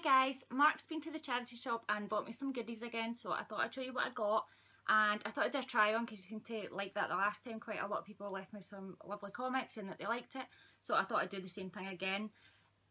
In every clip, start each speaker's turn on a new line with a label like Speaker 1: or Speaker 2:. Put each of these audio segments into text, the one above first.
Speaker 1: guys, Mark's been to the charity shop and bought me some goodies again, so I thought I'd show you what I got. And I thought I'd do a try on because you seemed to like that the last time. Quite a lot of people left me some lovely comments saying that they liked it, so I thought I'd do the same thing again.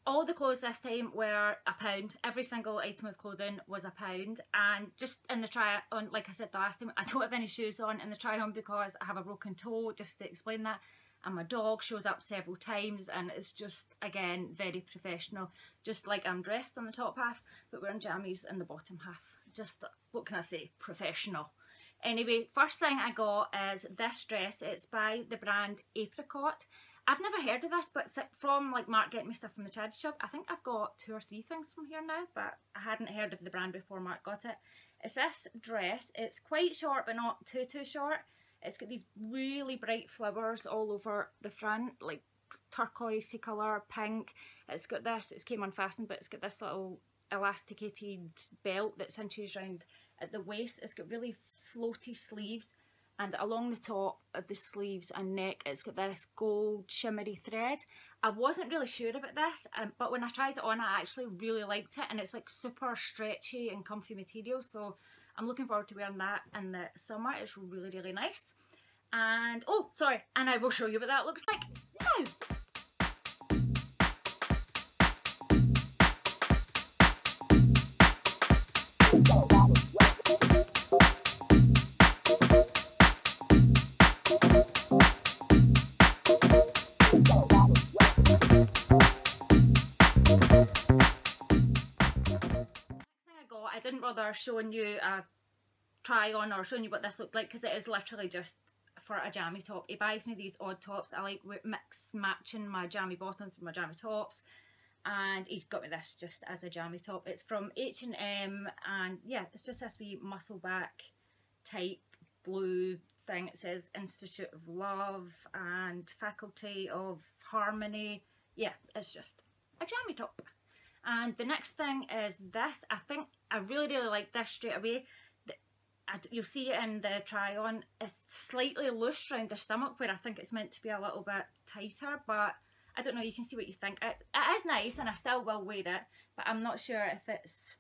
Speaker 1: All the clothes this time were £1. Every single item of clothing was £1, and just in the try on, like I said the last time, I don't have any shoes on in the try on because I have a broken toe, just to explain that, and my dog shows up several times, and it's just, again, very professional. Just like I'm dressed on the top half, but wearing jammies in the bottom half. Just, what can I say, professional. Anyway, first thing I got is this dress. It's by the brand Apricot. I've never heard of this, but from like Mark getting me stuff from the charity shop, I think I've got 2 or 3 things from here now, but I hadn't heard of the brand before Mark got it. It's this dress. It's quite short, but not too short. It's got these really bright flowers all over the front, like turquoisey colour, pink. It's got this, it came unfastened, but it's got this little elasticated belt that cinches round at the waist. It's got really floaty sleeves, and along the top of the sleeves and neck it's got this gold shimmery thread. I wasn't really sure about this, but when I tried it on I actually really liked it, and it's like super stretchy and comfy material, so I'm looking forward to wearing that in the summer. It's really nice. And oh sorry, and I will show you what that looks like now. I didn't bother showing you a try on or showing you what this looked like because it is literally just for a jammy top. He buys me these odd tops. I like matching my jammy bottoms with my jammy tops, and he's got me this just as a jammy top. It's from H&M, and yeah, it's just this wee muscle back type blue thing. It says Institute of Love and Faculty of Harmony. Yeah, it's just a jammy top. And the next thing is this. I think I really like this straight away. You'll see it in the try on. It's slightly loose around the stomach where I think it's meant to be a little bit tighter, but I don't know, you can see what you think. It is nice and I still will wear it, but I'm not sure if it's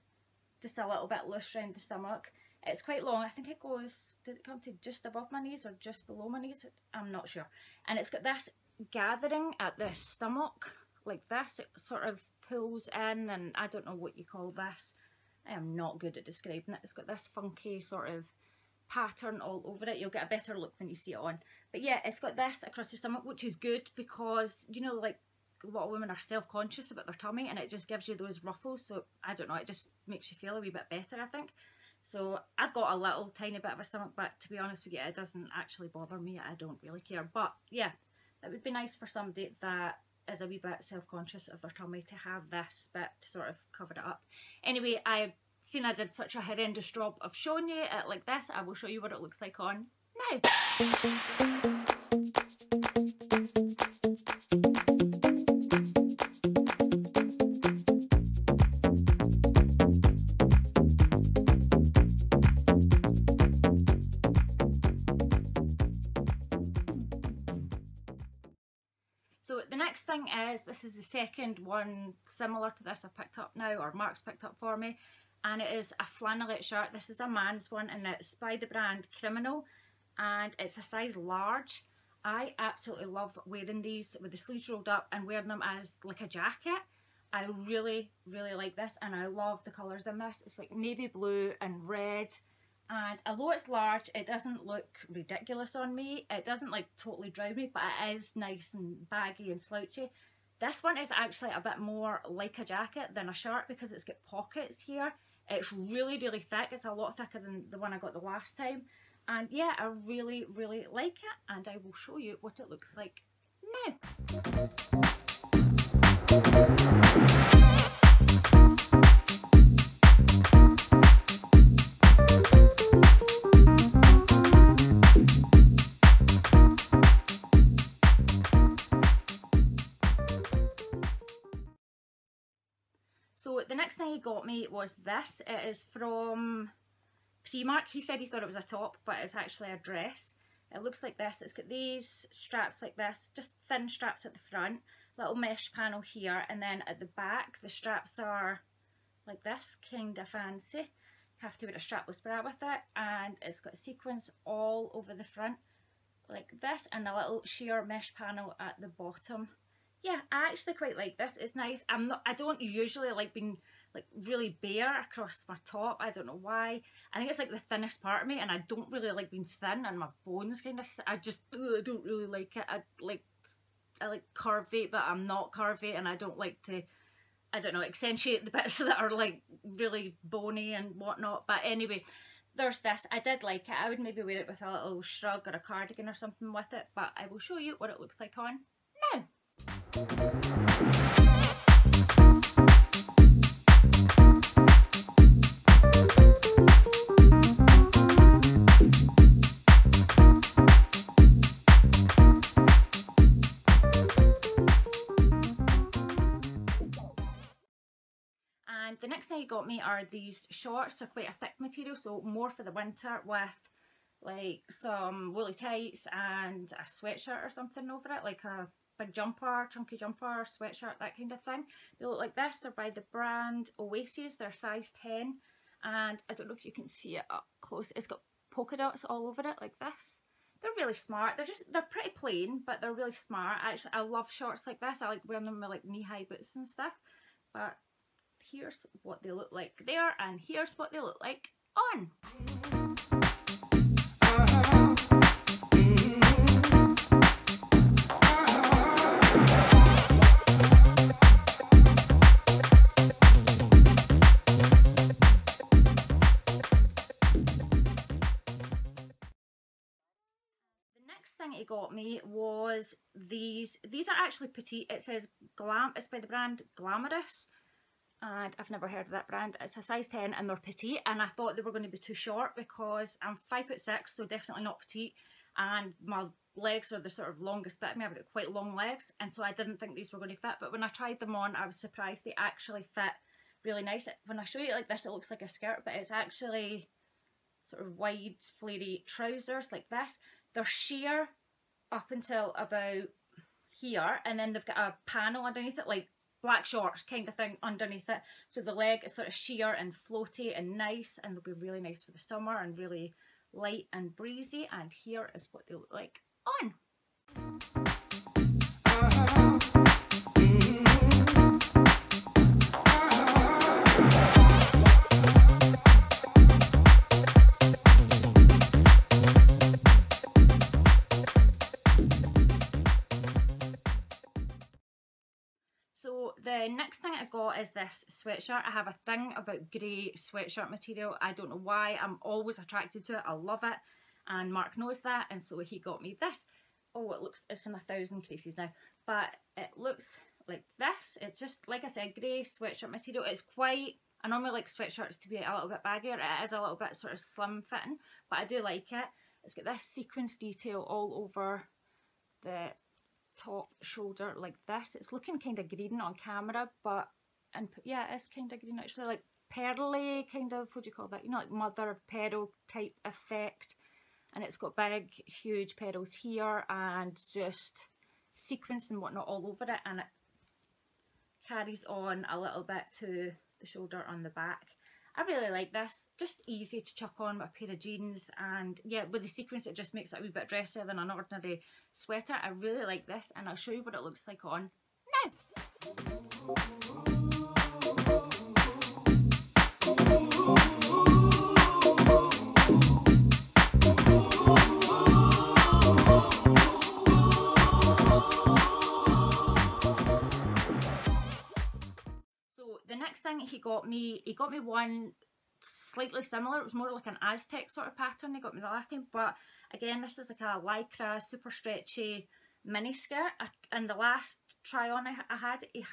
Speaker 1: just a little bit loose around the stomach. It's quite long. I think it goes, does it come to just above my knees or just below my knees? I'm not sure. And it's got this gathering at the stomach like this. It sort of pulls in, and I don't know what you call this. I am not good at describing it. It's got this funky sort of pattern all over it. You'll get a better look when you see it on. But yeah, it's got this across the stomach, which is good because, you know, like a lot of women are self-conscious about their tummy, and it just gives you those ruffles. So I don't know, it just makes you feel a wee bit better, I think. So I've got a little tiny bit of a stomach, but to be honest with you, it doesn't actually bother me. I don't really care. But yeah, it would be nice for somebody that is a wee bit self-conscious of their tummy to have this bit to sort of cover it up. Anyway, I did such a horrendous job of showing you it like this. I will show you what it looks like on now. So the next thing is, this is the second one similar to this I picked up now, or Mark's picked up for me, and it is a flannelette shirt. This is a man's one, and it's by the brand Criminal, and it's a size large. I absolutely love wearing these with the sleeves rolled up and wearing them as like a jacket. I really like this, and I love the colours in this. It's like navy blue and red. And although it's large, it doesn't look ridiculous on me. It doesn't like totally drown me, but it is nice and baggy and slouchy. This one is actually a bit more like a jacket than a shirt because it's got pockets here. It's really thick. It's a lot thicker than the one I got the last time. And yeah, I really like it, and I will show you what it looks like now. So the next thing he got me was this. It is from Primark. He said he thought it was a top, but it's actually a dress. It looks like this. It's got these straps like this, just thin straps at the front, little mesh panel here, and then at the back the straps are like this, kind of fancy. You have to wear a strapless bra with it, and it's got sequins all over the front like this, and a little sheer mesh panel at the bottom. Yeah, I actually quite like this. It's nice. I don't usually like being like really bare across my top. I don't know why. I think it's like the thinnest part of me, and I don't really like being thin, and my bones kind of, I don't really like it. I like curvy, but I'm not curvy, and I don't like to, I don't know, accentuate the bits that are like really bony and whatnot. But anyway, there's this. I did like it. I would maybe wear it with a little shrug or a cardigan or something with it, but I will show you what it looks like on now. And the next thing he got me are these shorts. They're quite a thick material, so more for the winter, with like some woolly tights and a sweatshirt or something over it, like a big jumper, chunky jumper, sweatshirt, that kind of thing. They look like this. They're by the brand Oasis. They're size 10, and I don't know if you can see it up close. It's got polka dots all over it like this. They're really smart. They're pretty plain, but they're really smart. Actually, I love shorts like this. I like wearing them with like knee-high boots and stuff. But here's what they look like there, and here's what they look like on. Thing he got me was these are actually petite. It says Glam, it's by the brand Glamorous, and I've never heard of that brand. It's a size 10 and they're petite, and I thought they were going to be too short because I'm 5'6", so definitely not petite, and my legs are the sort of longest bit of me. I've got quite long legs, and so I didn't think these were going to fit, but when I tried them on I was surprised. They actually fit really nice. When I show you it like this, it looks like a skirt, but it's actually sort of wide flary trousers like this. They're sheer up until about here, and then they've got a panel underneath it, like black shorts kind of thing underneath it. So the leg is sort of sheer and floaty and nice, and they'll be really nice for the summer and really light and breezy. And here is what they look like on. So the next thing I got is this sweatshirt. I have a thing about grey sweatshirt material. I don't know why. I'm always attracted to it. I love it. And Mark knows that. And so he got me this. Oh, it's in 1,000 creases now. But it looks like this. It's just, like I said, grey sweatshirt material. It's quite, I normally like sweatshirts to be a little bit baggier. It is a little bit sort of slim fitting, but I do like it. It's got this sequence detail all over the top shoulder like this. It's looking kind of green on camera, but, and yeah, it's kind of green actually, like pearly kind of, what do you call that, you know, like mother of pearl type effect. And it's got big huge petals here and just sequins and whatnot all over it, and it carries on a little bit to the shoulder on the back. I really like this. Just easy to chuck on with a pair of jeans, and yeah, with the sequins it just makes it a wee bit dressier than an ordinary sweater. I really like this, and I'll show you what it looks like on now. The next thing he got me one slightly similar. It was more like an Aztec sort of pattern he got me the last time, but again, this is like a lycra super stretchy mini skirt. And the last try on I had, he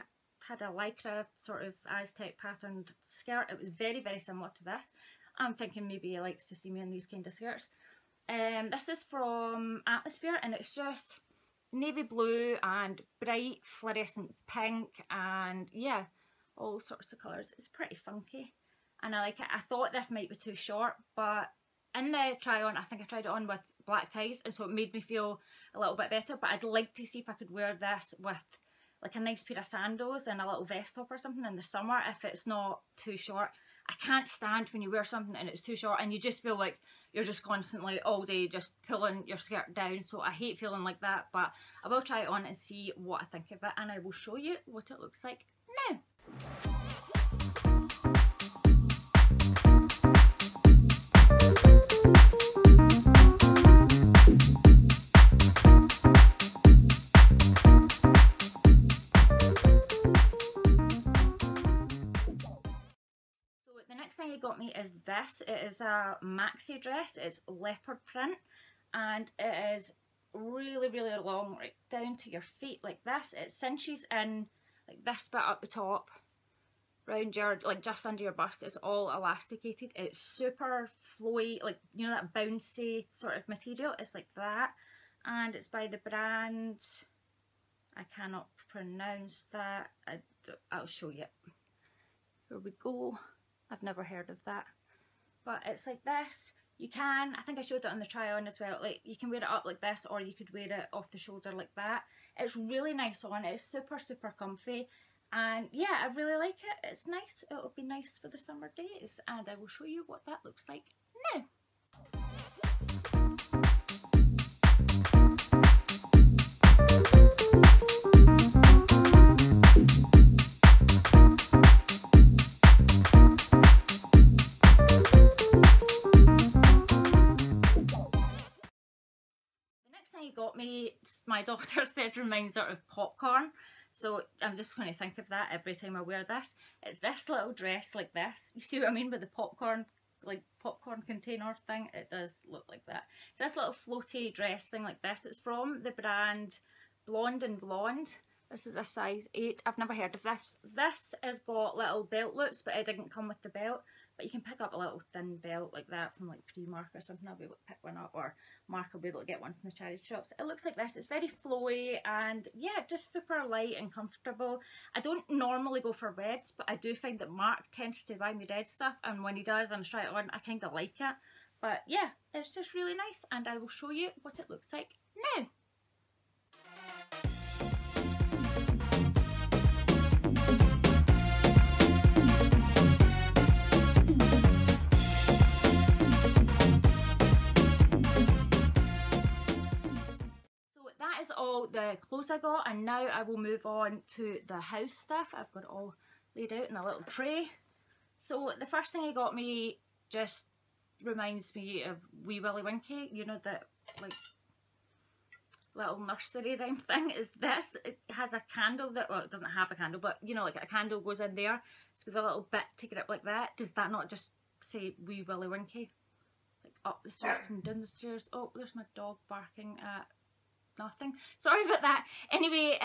Speaker 1: had a lycra sort of Aztec patterned skirt. It was very, very similar to this. I'm thinking maybe he likes to see me in these kind of skirts. This is from Atmosphere, and it's just navy blue and bright fluorescent pink, and yeah, all sorts of colours. It's pretty funky and I like it. I thought this might be too short, but in the try on, I think I tried it on with black ties, and so it made me feel a little bit better. But I'd like to see if I could wear this with like a nice pair of sandals and a little vest top or something in the summer if it's not too short. I can't stand when you wear something and it's too short and you just feel like you're just constantly all day just pulling your skirt down, so I hate feeling like that. But I will try it on and see what I think of it, and I will show you what it looks like now. The next thing he got me is this. It is a maxi dress. It's leopard print and it is really, really long, right down to your feet like this. It cinches in like this bit up the top, round your, like just under your bust. It's all elasticated. It's super flowy, like, you know, that bouncy sort of material. It's like that, and it's by the brand, I cannot pronounce that. I'll show you. Here we go. I've never heard of that, but it's like this. You can, I think I showed it on the try on as well, like you can wear it up like this or you could wear it off the shoulder like that. It's really nice on. It's super, super comfy, and yeah, I really like it. It's nice. It'll be nice for the summer days, and I will show you what that looks like now. He got me, my daughter said, reminds her of popcorn, so I'm just going to think of that every time I wear this. It's this little dress like this. You see what I mean with the popcorn, like popcorn container thing? It does look like that. It's this little floaty dress thing like this. It's from the brand Blonde and Blonde. This is a size 8. I've never heard of this. This has got little belt loops, but it didn't come with the belt. But you can pick up a little thin belt like that from like Primark or something. I'll be able to pick one up, or Mark will be able to get one from the charity shops. It looks like this. It's very flowy and yeah, just super light and comfortable. I don't normally go for reds, but I do find that Mark tends to buy me red stuff, and when he does and I try it on, I kind of like it. But yeah, it's just really nice, and I will show you what it looks like now. That is all the clothes I got, and now I will move on to the house stuff. I've got it all laid out in a little tray. So the first thing he got me just reminds me of Wee Willie Winkie, you know, that like little nursery rhyme thing is this. It has a candle that, well, it doesn't have a candle, but you know, like a candle goes in there. It's with a little bit to grip like that. Does that not just say Wee Willie Winkie? Like up the stairs and down the stairs. Oh, there's my dog barking at nothing. Sorry about that. Anyway,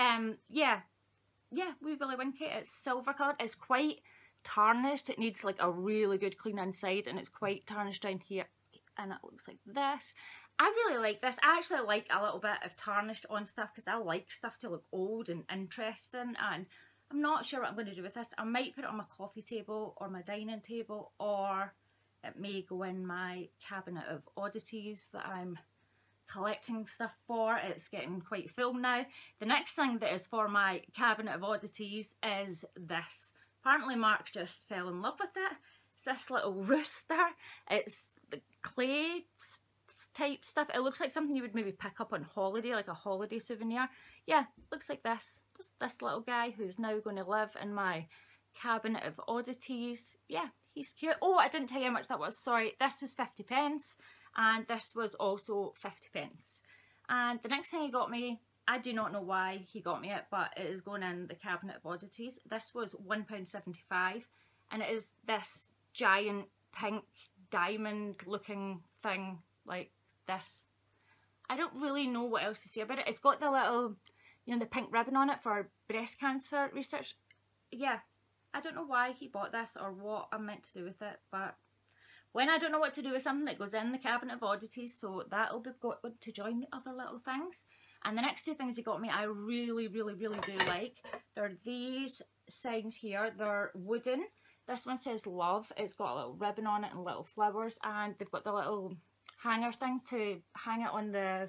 Speaker 1: yeah, Wee Willie Winkie. It's silver coloured. It's quite tarnished. It needs like a really good clean inside, and it's quite tarnished down here, and it looks like this. I really like this. I actually like a little bit of tarnished on stuff because I like stuff to look old and interesting, and I'm not sure what I'm going to do with this. I might put it on my coffee table or my dining table, or it may go in my cabinet of oddities that I'm collecting stuff for. It's getting quite full now. The next thing that is for my cabinet of oddities is this. Apparently Mark just fell in love with it. It's this little rooster. It's the clay type stuff. It looks like something you would maybe pick up on holiday, like a holiday souvenir. Yeah, looks like this. Just this little guy who's now going to live in my cabinet of oddities. Yeah, he's cute. Oh, I didn't tell you how much that was. Sorry, this was 50p. And this was also 50p. And the next thing he got me, I do not know why he got me it, but it is going in the cabinet of oddities. This was £1.75, and it is this giant pink diamond looking thing like this. I don't really know what else to say about it. It's got the little, you know, the pink ribbon on it for breast cancer research. Yeah, I don't know why he bought this or what I'm meant to do with it, but when I don't know what to do with something, it goes in the cabinet of oddities, so that'll be going to join the other little things. And the next two things he got me, I really, really, really do like. They're these signs here. They're wooden. This one says love. It's got a little ribbon on it and little flowers, and they've got the little hanger thing to hang it on the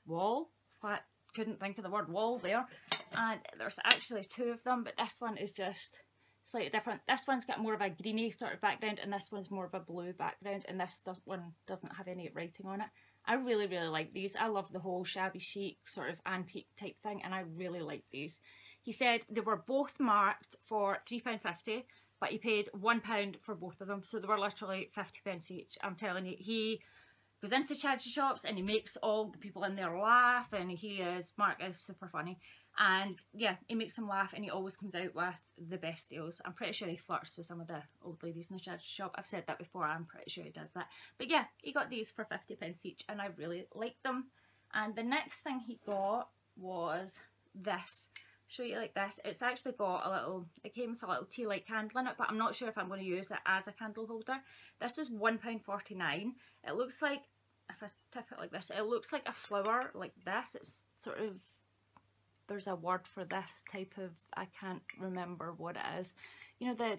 Speaker 1: wall. I couldn't think of the word wall there. and there's actually two of them, but this one is just slightly different. This one's got more of a greeny sort of background, and this one's more of a blue background, and this one doesn't have any writing on it. I really, really like these. I love the whole shabby chic sort of antique type thing, and I really like these. He said they were both marked for £3.50, but he paid £1 for both of them, so they were literally 50p each. I'm telling you, he goes into charity shops and he makes all the people in there laugh, and Mark is super funny. And yeah, he makes them laugh, and he always comes out with the best deals. I'm pretty sure he flirts with some of the old ladies in the charity shop. I've said that before, I'm pretty sure he does that. But yeah, he got these for 50p each, and I really liked them. And the next thing he got was this. Show you like this. It's actually got a little, it came with a little tea light candle in it, but I'm not sure if I'm going to use it as a candle holder. This was £1.49. It looks like, if I tip it like this, it looks like a flower like this. It's sort of, there's a word for this type of, I can't remember what it is. You know,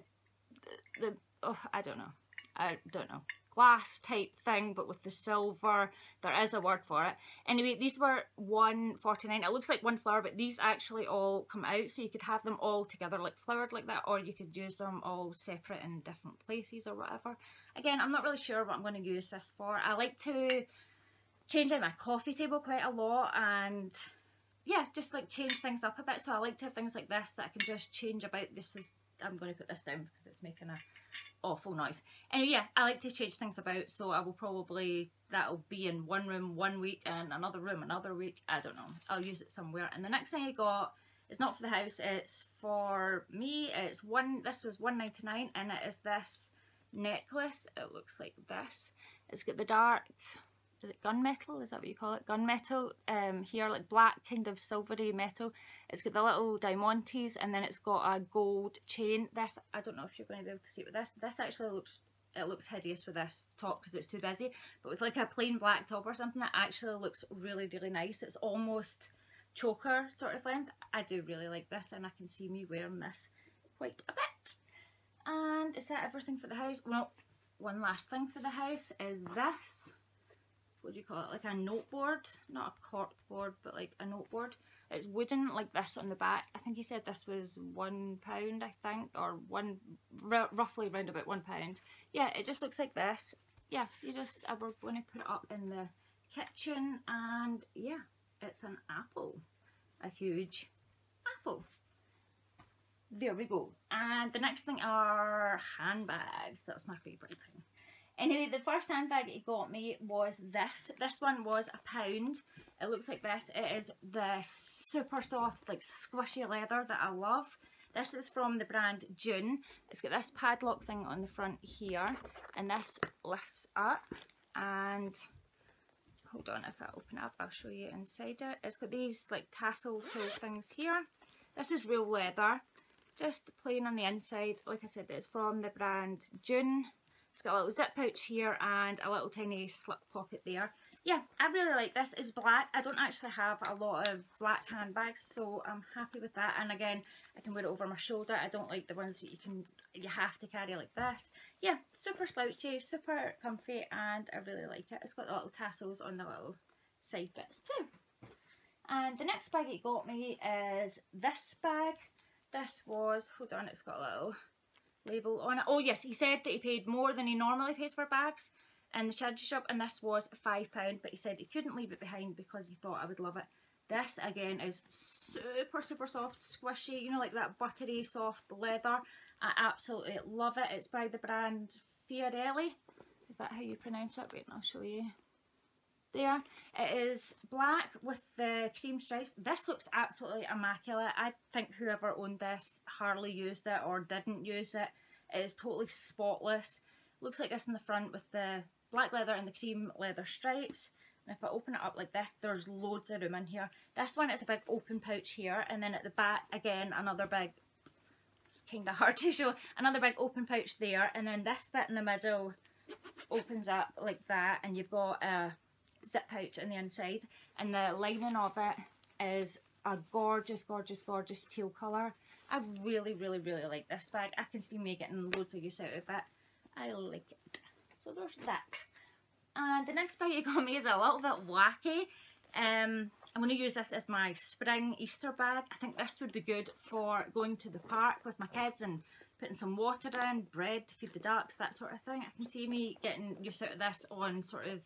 Speaker 1: oh, I don't know. Glass type thing, but with the silver. There is a word for it. Anyway, these were £1.49. It looks like one flower, but these actually all come out, so you could have them all together like flowered like that, or you could use them all separate in different places or whatever. Again, I'm not really sure what I'm going to use this for. I like to change out my coffee table quite a lot, and yeah, just like change things up a bit. So I like to have things like this that I can just change about. I'm going to put this down because it's making a awful noise. Anyway, yeah, I like to change things about, so I will probably, that'll be in one room one week and another room another week. I don't know, I'll use it somewhere. And the next thing I got is not for the house, it's for me. This was £1.99, and it is this necklace. It looks like this. It's got the dark, is it gunmetal? Is that what you call it? Gunmetal here, like black kind of silvery metal. It's got the little diamantes, and then it's got a gold chain. This, I don't know if you're going to be able to see it with this. This actually looks hideous with this top because it's too busy. But with like a plain black top or something, that actually looks really, really nice. It's almost choker sort of length. I do really like this, and I can see me wearing this quite a bit. And is that everything for the house? Well, one last thing for the house is this. What do you call it? Like a note board, not a cork board, but like a note board. It's wooden like this on the back. I think he said this was £1, I think, or roughly around about £1. Yeah, it just looks like this. Yeah, we're going to put it up in the kitchen, and yeah, it's an apple, a huge apple. There we go. And the next thing are handbags. That's my favourite thing. Anyway, the first handbag he got me was this. This one was £1. It looks like this. It is the super soft, like squishy leather that I love. This is from the brand Dune. It's got this padlock thing on the front here, and this lifts up, and hold on, if I open it up I'll show you inside it. It's got these like tassel pull things here. This is real leather, just plain on the inside. Like I said, it's from the brand Dune. It's got a little zip pouch here and a little tiny slip pocket there. Yeah, I really like this. It's black. I don't actually have a lot of black handbags, so I'm happy with that. And again, I can wear it over my shoulder. I don't like the ones that you have to carry like this. Yeah, super slouchy, super comfy, and I really like it. It's got the little tassels on the little side bits too. And the next bag he got me is this bag. This was, hold on, it's got a little label on it. Oh yes, he said that he paid more than he normally pays for bags in the charity shop, and this was £5, but he said he couldn't leave it behind because he thought I would love it. This again is super, super soft, squishy, you know, like that buttery soft leather. I absolutely love it. It's by the brand Fiorelli. Is that how you pronounce it? Wait, I'll show you. There. It is black with the cream stripes. This looks absolutely immaculate. I think whoever owned this hardly used it or didn't use it. It is totally spotless. Looks like this in the front with the black leather and the cream leather stripes. And if I open it up like this, there's loads of room in here. This one is a big open pouch here, and then at the back again another big, it's kind of hard to show, another big open pouch there, and then this bit in the middle opens up like that, and you've got a zip pouch on the inside, and the lining of it is a gorgeous, gorgeous, gorgeous teal colour. I really, really, really like this bag. I can see me getting loads of use out of it. I like it. So there's that. And the next bag you got me is a little bit wacky. I'm going to use this as my spring Easter bag. I think this would be good for going to the park with my kids and putting some water in, bread to feed the ducks, that sort of thing. I can see me getting use out of this on sort of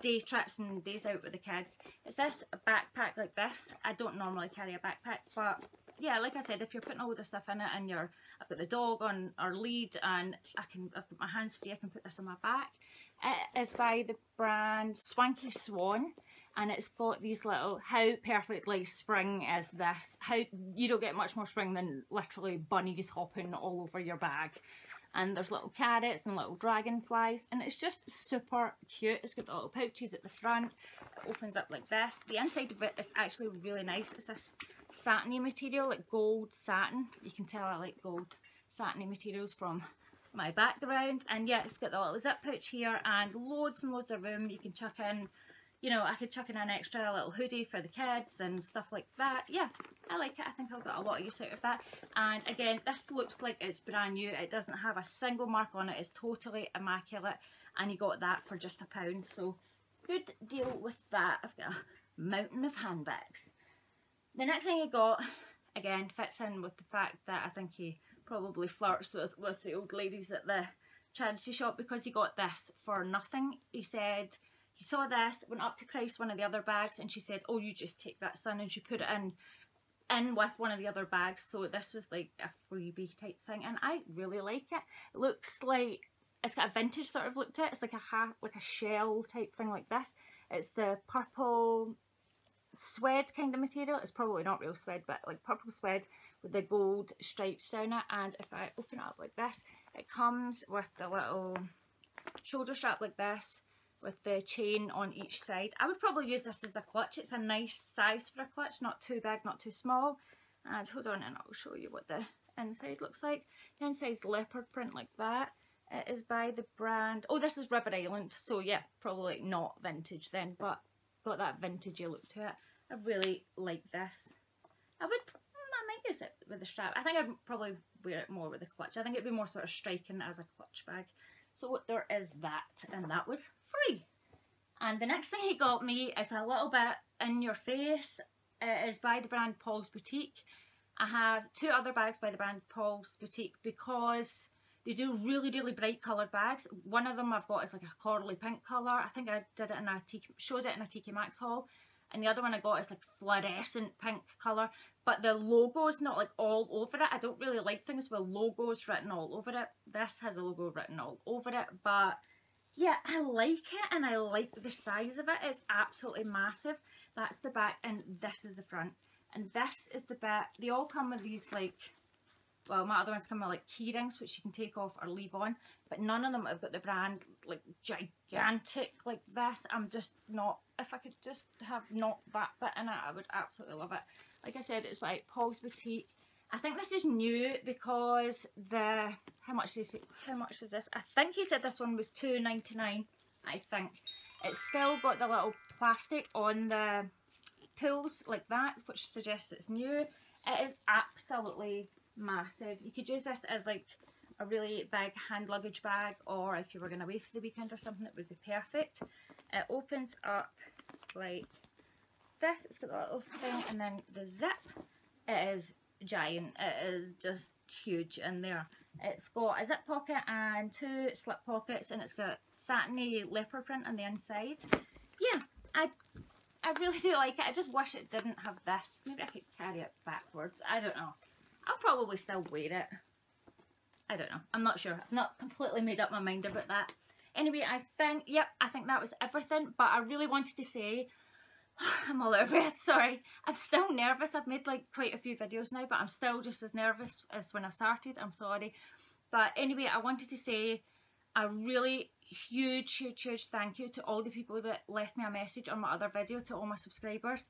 Speaker 1: day trips and days out with the kids. It's this a backpack like this. I don't normally carry a backpack, but yeah, like I said, if you're putting all the stuff in it and I've got the dog on our lead and I've got my hands free, I can put this on my back. It is by the brand Swanky Swan, and it's got these little, how perfectly spring is this? How you don't get much more spring than literally bunnies hopping all over your bag. And there's little carrots and little dragonflies, and it's just super cute. It's got the little pouches at the front. It opens up like this. The inside of it is actually really nice. It's this satiny material, like gold satin. You can tell I like gold satiny materials from my background. And yeah, it's got the little zip pouch here and loads and loads of room. You can chuck in, you know, I could chuck in an extra little hoodie for the kids and stuff like that. Yeah, I like it. I think I'll get a lot of use out of that. And again, this looks like it's brand new. It doesn't have a single mark on it. It's totally immaculate. And you got that for just £1. So good deal with that. I've got a mountain of handbags. The next thing he got, again, fits in with the fact that I think he probably flirts with the old ladies at the charity shop, because he got this for nothing. He said he saw this, went up to Christ one of the other bags, and she said, oh, you just take that, son, and she put it in with one of the other bags. So this was like a freebie type thing, and I really like it. It looks like it's got a vintage sort of look to it. It's like a shell type thing like this. It's the purple suede kind of material. It's probably not real suede, but like purple suede with the gold stripes down it. And if I open it up like this, it comes with the little shoulder strap like this, with the chain on each side. I would probably use this as a clutch. It's a nice size for a clutch, not too big, not too small. And hold on, and I'll show you what the inside looks like. The inside's leopard print like that. It is by the brand, oh, this is River Island, so yeah, probably not vintage then, but got that vintagey look to it. I really like this. I might use it with the strap. I think I'd probably wear it more with the clutch. I think it'd be more sort of striking as a clutch bag. So there is that, and that was free. And the next thing he got me is a little bit in your face. It is by the brand Paul's Boutique. I have 2 other bags by the brand Paul's Boutique because they do really, really bright coloured bags. One of them I've got is like a corally pink colour. I think I did it in showed it in a TK Maxx haul. And the other one I got is like fluorescent pink colour. But the logo's not like all over it. I don't really like things with logos written all over it. This has a logo written all over it. But yeah, I like it, and I like the size of it. It's absolutely massive. That's the back, and this is the front. And this is the back. They all come with these like, well, my other ones come with like key rings, which you can take off or leave on. But none of them have got the brand like gigantic like this. I'm just not, if I could just have not that bit in it, I would absolutely love it. Like I said, it's by Paul's Boutique. I think this is new because how much was this? I think he said this one was $2.99, I think. It's still got the little plastic on the pulls like that, which suggests it's new. It is absolutely massive. You could use this as like a really big hand luggage bag, or if you were going away for the weekend or something, it would be perfect. It opens up like this. It's got the little thing, and then the zip. It is giant. It is just huge in there. It's got a zip pocket and 2 slip pockets, and it's got satiny leopard print on the inside. Yeah, I really do like it. I just wish it didn't have this. Maybe I could carry it backwards. I don't know. I'll probably still wear it. I don't know. I'm not sure. I've not completely made up my mind about that. Anyway, I think that was everything. But I really wanted to say, I'm all out of breath, sorry. I'm still nervous. I've made like quite a few videos now, but I'm still just as nervous as when I started. I'm sorry. But anyway, I wanted to say a really huge thank you to all the people that left me a message on my other video, to all my subscribers.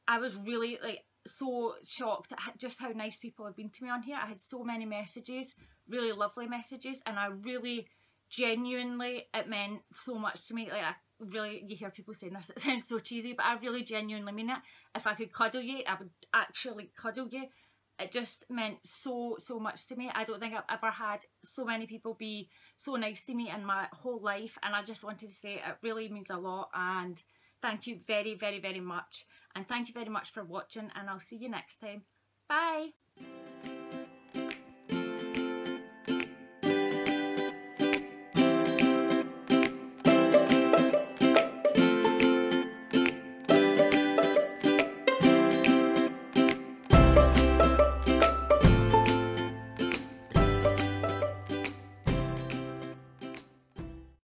Speaker 1: I was really like so shocked at just how nice people have been to me on here. I had so many messages, really lovely messages, and I really genuinely, it meant so much to me. Like, I really, you hear people saying this, it sounds so cheesy, but I really genuinely mean it. If I could cuddle you, I would actually cuddle you. It just meant so much to me. I don't think I've ever had so many people be so nice to me in my whole life, and I just wanted to say it really means a lot, and thank you very, very, very much. And thank you very much for watching, and I'll see you next time. Bye!